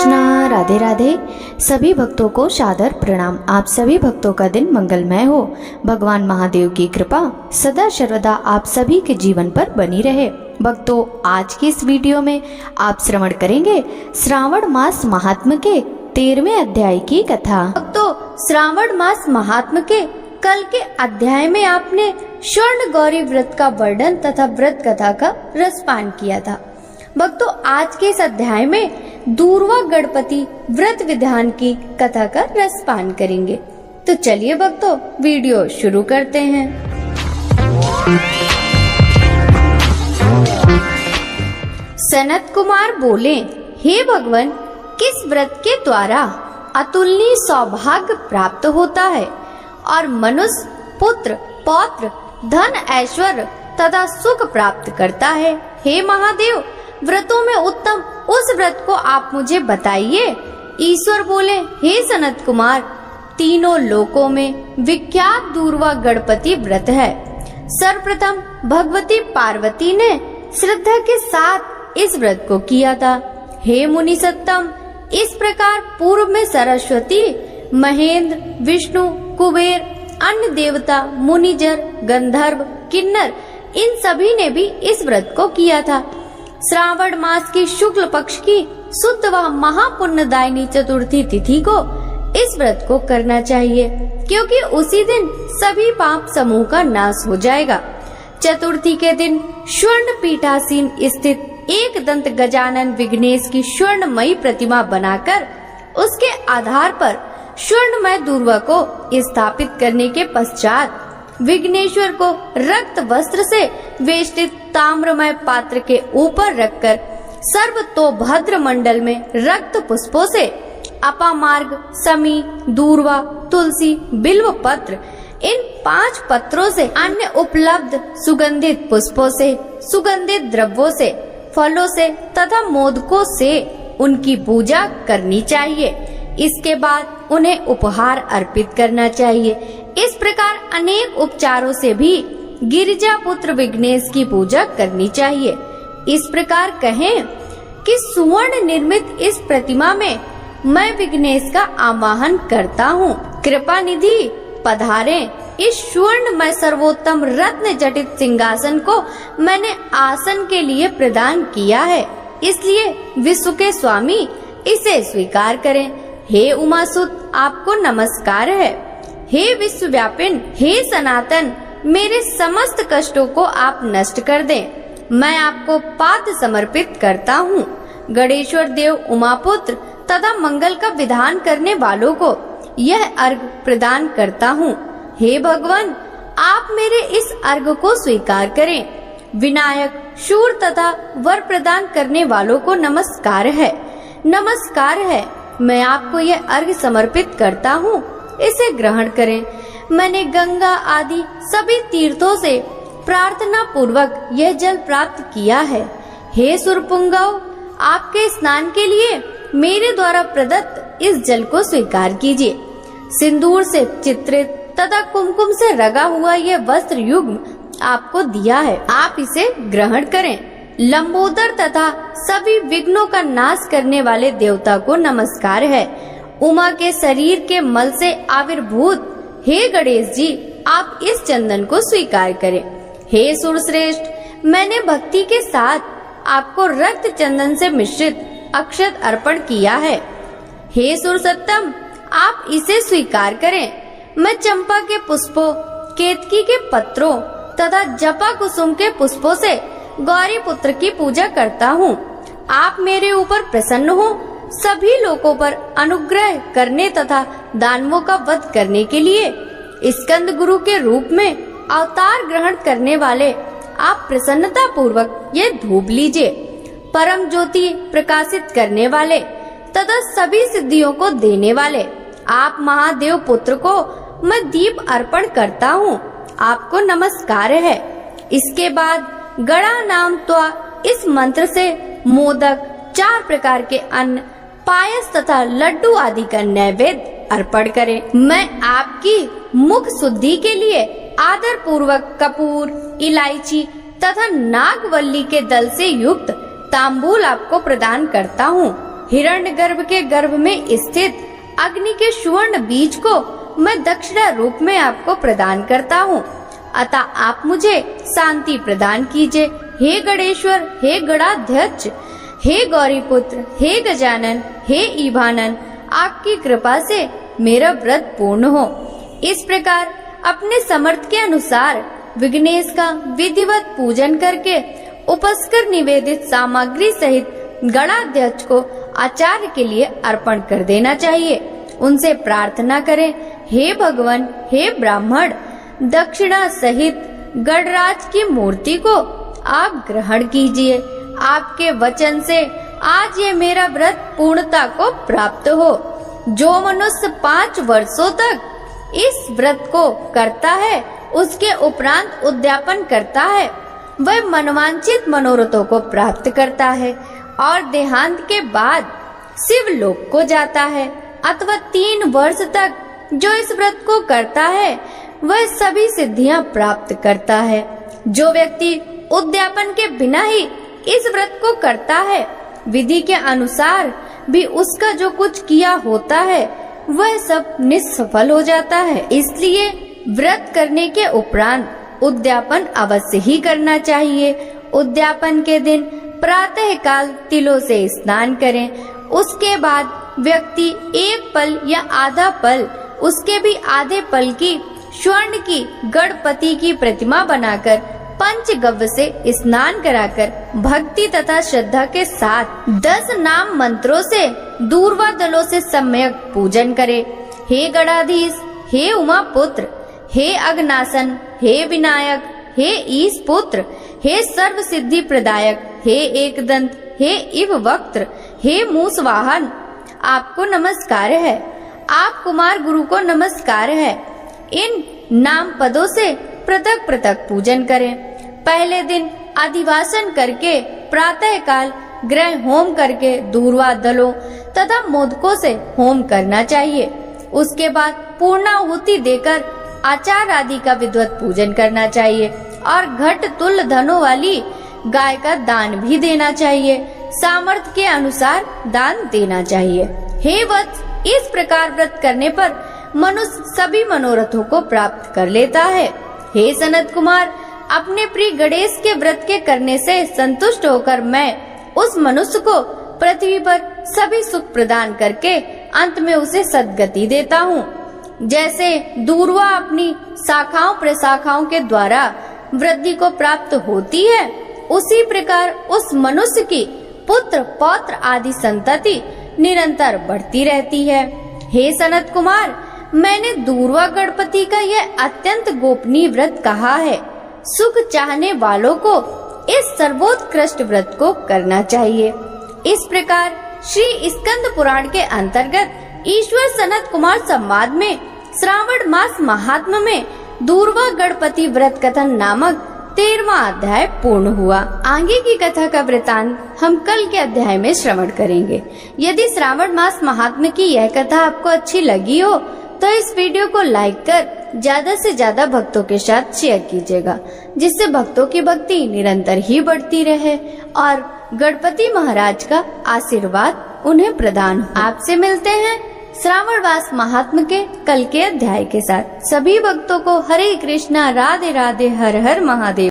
कृष्णा, राधे राधे। सभी भक्तों को सादर प्रणाम। आप सभी भक्तों का दिन मंगलमय हो। भगवान महादेव की कृपा सदा सर्वदा आप सभी के जीवन पर बनी रहे। भक्तों, आज की इस वीडियो में आप श्रवण करेंगे श्रावण मास महात्म्य के 13वें अध्याय की कथा। भक्तों, श्रावण मास महात्म्य के कल के अध्याय में आपने स्वर्ण गौरी व्रत का वर्णन तथा व्रत कथा का रसपान किया था। भक्तों, आज के इस अध्याय में दूर्वा गणपति व्रत विधान की कथा का रसपान करेंगे। तो चलिए भक्तों, वीडियो शुरू करते हैं। सनत कुमार बोले, हे भगवान, किस व्रत के द्वारा अतुलनीय सौभाग्य प्राप्त होता है और मनुष्य पुत्र पौत्र धन ऐश्वर्य तथा सुख प्राप्त करता है? हे महादेव, व्रतों में उत्तम उस व्रत को आप मुझे बताइए। ईश्वर बोले, हे सनत कुमार, तीनों लोकों में विख्यात दूर्वा गणपति व्रत है। सर्वप्रथम भगवती पार्वती ने श्रद्धा के साथ इस व्रत को किया था। हे मुनि सत्तम, इस प्रकार पूर्व में सरस्वती, महेंद्र, विष्णु, कुबेर, अन्य देवता, मुनिजर, गंधर्व, किन्नर, इन सभी ने भी इस व्रत को किया था। श्रावण मास की शुक्ल पक्ष की शुद्ध व महापुण्यदायिनी चतुर्थी तिथि को इस व्रत को करना चाहिए, क्योंकि उसी दिन सभी पाप समूह का नाश हो जाएगा। चतुर्थी के दिन स्वर्ण पीठासीन स्थित एक दंत गजानन विघ्नेश की स्वर्णमयी प्रतिमा बनाकर उसके आधार पर स्वर्णमय दूर्वा को स्थापित करने के पश्चात विघ्नेश्वर को रक्त वस्त्र से वेष्टित ताम्रमय पात्र के ऊपर रखकर सर्वतोभद्र मंडल में रक्त पुष्पों से अपामार्ग, समी, दूर्वा, तुलसी, बिल्व पत्र, इन 5 पत्रों से अन्य उपलब्ध सुगंधित पुष्पों से, सुगंधित द्रव्यों से, फलों से तथा मोदकों से उनकी पूजा करनी चाहिए। इसके बाद उन्हें उपहार अर्पित करना चाहिए। इस प्रकार अनेक उपचारों से भी गिरिजा पुत्र विघ्नेश की पूजा करनी चाहिए। इस प्रकार कहें कि सुवर्ण निर्मित इस प्रतिमा में मैं विघ्नेश का आवाहन करता हूँ। कृपा निधि पधारें। इस स्वर्ण में सर्वोत्तम रत्न जटित सिंहासन को मैंने आसन के लिए प्रदान किया है, इसलिए विश्व के स्वामी इसे स्वीकार करें। हे उमासुत, आपको नमस्कार है। हे विश्वव्यापिन, हे सनातन, मेरे समस्त कष्टों को आप नष्ट कर दें। मैं आपको पात्र समर्पित करता हूँ। गणेश्वर देव, उमापुत्र तथा मंगल का विधान करने वालों को यह अर्घ प्रदान करता हूँ। हे भगवान, आप मेरे इस अर्घ को स्वीकार करें। विनायक, शूर तथा वर प्रदान करने वालों को नमस्कार है। नमस्कार है। मैं आपको यह अर्घ समर्पित करता हूँ, इसे ग्रहण करें। मैंने गंगा आदि सभी तीर्थों से प्रार्थना पूर्वक यह जल प्राप्त किया है। हे सुरपुंगव, आपके स्नान के लिए मेरे द्वारा प्रदत्त इस जल को स्वीकार कीजिए। सिंदूर से चित्रित तथा कुमकुम से रगा हुआ यह वस्त्र युग्म आपको दिया है, आप इसे ग्रहण करें। लंबोदर तथा सभी विघ्नों का नाश करने वाले देवता को नमस्कार है। उमा के शरीर के मल से आविर्भूत हे गणेश जी, आप इस चंदन को स्वीकार करें। हे सुरश्रेष्ठ, मैंने भक्ति के साथ आपको रक्त चंदन से मिश्रित अक्षत अर्पण किया है। हे सुरसत्तम, आप इसे स्वीकार करें। मैं चंपा के पुष्पों, केतकी के पत्रों तथा जपा कुसुम के पुष्पों से गौरी पुत्र की पूजा करता हूँ। आप मेरे ऊपर प्रसन्न हो, सभी लोगों पर अनुग्रह करने तथा दानवों का वध करने के लिए स्कंद गुरु के रूप में अवतार ग्रहण करने वाले आप प्रसन्नता पूर्वक ये धूप लीजिए। परम ज्योति प्रकाशित करने वाले तथा सभी सिद्धियों को देने वाले आप महादेव पुत्र को मैं दीप अर्पण करता हूँ, आपको नमस्कार है। इसके बाद गणा नाम त्वा इस मंत्र से मोदक, 4 प्रकार के अन्न, पायस तथा लड्डू आदि का नैवेद्य अर्पण करें। मैं आपकी मुख शुद्धि के लिए आदर पूर्वक कपूर, इलायची तथा नागवल्ली के दल से युक्त तांबूल आपको प्रदान करता हूँ। हिरण्यगर्भ के गर्भ में स्थित अग्नि के सुवर्ण बीज को मैं दक्षिणा रूप में आपको प्रदान करता हूँ। अतः आप मुझे शांति प्रदान कीजिए। हे गणेश्वर, हे गणाध्यक्ष, हे गौरीपुत्र, हे गजानन, हे ईभानन, आपकी कृपा से मेरा व्रत पूर्ण हो। इस प्रकार अपने समर्थ के अनुसार विघ्नेश का विधिवत पूजन करके उपस्कर निवेदित सामग्री सहित गणाध्यक्ष को आचार्य के लिए अर्पण कर देना चाहिए। उनसे प्रार्थना करें, हे भगवान, हे ब्राह्मण, दक्षिणा सहित गणराज की मूर्ति को आप ग्रहण कीजिए। आपके वचन से आज ये मेरा व्रत पूर्णता को प्राप्त हो। जो मनुष्य 5 वर्षों तक इस व्रत को करता है, उसके उपरांत उद्यापन करता है, वह मनवांचित मनोरथों को प्राप्त करता है और देहांत के बाद शिवलोक को जाता है। अथवा 3 वर्ष तक जो इस व्रत को करता है, वह सभी सिद्धियां प्राप्त करता है। जो व्यक्ति उद्यापन के बिना ही इस व्रत को करता है, विधि के अनुसार भी उसका जो कुछ किया होता है वह सब निष्फल हो जाता है। इसलिए व्रत करने के उपरांत उद्यापन अवश्य ही करना चाहिए। उद्यापन के दिन प्रातः काल तिलों से स्नान करें। उसके बाद व्यक्ति 1 पल या आधा पल, उसके भी आधे पल की स्वर्ण की गणपति की प्रतिमा बनाकर पंचगव्य से स्नान कराकर भक्ति तथा श्रद्धा के साथ 10 नाम मंत्रों से दूर्वा दलों से सम्यक पूजन करे। हे गणाधीश, हे उमा पुत्र, हे अग्नासन, हे विनायक, हे ईश पुत्र, हे सर्व सिद्धि प्रदायक, हे एकदंत, हे इव वक्त्र, हे मूस वाहन, आपको नमस्कार है। आप कुमार गुरु को नमस्कार है। इन नाम पदों से पृथक पृथक पूजन करें। पहले दिन अधिवासन करके प्रातः काल ग्रह होम करके दूर्वा दलों तथा मोदकों से होम करना चाहिए। उसके बाद पूर्णाहुति देकर आचार आदि का विधिवत पूजन करना चाहिए और घट तुल्य धनों वाली गाय का दान भी देना चाहिए। सामर्थ्य के अनुसार दान देना चाहिए। हे वत्स, इस प्रकार व्रत करने पर मनुष्य सभी मनोरथों को प्राप्त कर लेता है। हे सनत कुमार, अपने प्रिय गणेश के व्रत के करने से संतुष्ट होकर मैं उस मनुष्य को पृथ्वी पर सभी सुख प्रदान करके अंत में उसे सद्गति देता हूँ। जैसे दूर्वा अपनी शाखाओं प्रशाखाओं के द्वारा वृद्धि को प्राप्त होती है, उसी प्रकार उस मनुष्य की पुत्र पौत्र आदि संतति निरंतर बढ़ती रहती है। हे सनत कुमार, मैंने दूर्वा गणपति का यह अत्यंत गोपनीय व्रत कहा है। सुख चाहने वालों को इस सर्वोत्कृष्ट व्रत को करना चाहिए। इस प्रकार श्री स्कंद पुराण के अंतर्गत ईश्वर सनत कुमार संवाद में श्रावण मास महात्म्य में दूर्वा गणपति व्रत कथन नामक 13वां अध्याय पूर्ण हुआ। आगे की कथा का वृतांत हम कल के अध्याय में श्रवण करेंगे। यदि श्रावण मास महात्म्य की यह कथा आपको अच्छी लगी हो तो इस वीडियो को लाइक कर ज्यादा से ज्यादा भक्तों के साथ शेयर कीजिएगा, जिससे भक्तों की भक्ति निरंतर ही बढ़ती रहे और गणपति महाराज का आशीर्वाद उन्हें प्रदान हो। आपसे मिलते हैं श्रावण मास महात्म्य के कल के अध्याय के साथ। सभी भक्तों को हरे कृष्णा, राधे राधे, हर हर महादेव।